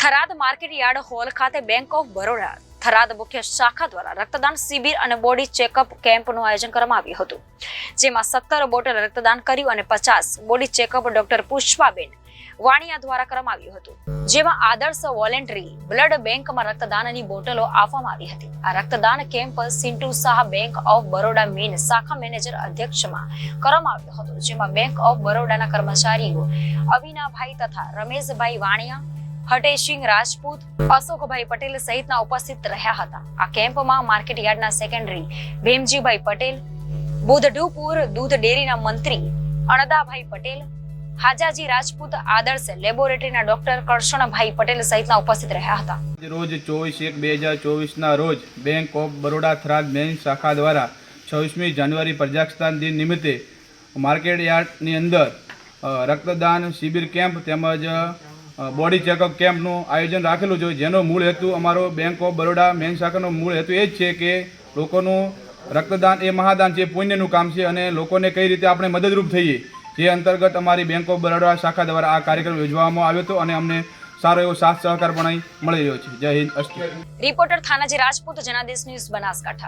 Tharad market yard hall ખાતે bank of Baroda Tharad મુખ્ય શાખા દ્વારા રક્તદાન શિબિર અને બોડી ચેકઅપ કેમ્પનું આયોજન કરવામાં આવ્યું હતું, જેમાં 17 બોટલ રક્તદાન કર્યું અને 50 બોડી ચેકઅપ ડોક્ટર પુષ્પાબેન વાણિયા દ્વારા કરવામાં આવ્યું હતું, જેમાં આદર્શ વોલેન્ટરી બ્લડ બેંકમાં રક્તદાનની બોટલો આપવામાં આવી હતી। આ રક્તદાન camp Sintu Shah bank of Baroda main શાખા મેનેજર અધ્યક્ષમાં કરવામાં આવ્યો હતો, જેમાં બેંક ઓફ બરોડાના કર્મચારીઓ અવિનાભાઈ તથા રમેશભાઈ વાણિયા, હટેશસિંહ રાજપૂત, અશોકભાઈ પટેલ સહિતના ઉપસ્થિત રહ્યા હતા। આ કેમ્પમાં માર્કેટ યાર્ડના સેક્રેટરી ભીમજીભાઈ પટેલ, બુધડુપુર દૂધ ડેરીના મંત્રી અણદાભાઈ પટેલ, હાજાજી રાજપૂત, આદર્શ લેબોરેટરીના ડોક્ટર કરશણભાઈ પટેલ સહિતના ઉપસ્થિત રહ્યા હતા। રોજ 24/1/2024 રોજ bank of Baroda Tharad main શાખા દ્વારા 26મી જાન્યુઆરી પ્રજાસત્તાક દિન નિમિત્તે માર્કેટ યાર્ડની અંદર રક્તદાન શિબિર કેમ્પ તેમજ બોડી ચેકઅપ કેમ્પનું આયોજન રાખેલું છે, જેનો મૂળ હેતુ અમારો બેંક ઓફ બરોડા મેઇન શાખાનો મૂળ હેતુ એ જ છે કે લોકોનું રક્તદાન એ મહાદાન છે, પુણ્યનું કામ છે અને લોકોને કઈ રીતે આપણે મદદરૂપ થઈએ, જે અંતર્ગત અમારી બેંક ઓફ બરોડા શાખા દ્વારા આ કાર્યક્રમ યોજવામાં આવ્યો હતો અને અમને સારો એવો સાથ સહકાર પણ અહીં મળી રહ્યો છે। જય હિન્દ, અસ્તુ। Reporter Thanaji Rajput, Janadesh news, Banaskantha.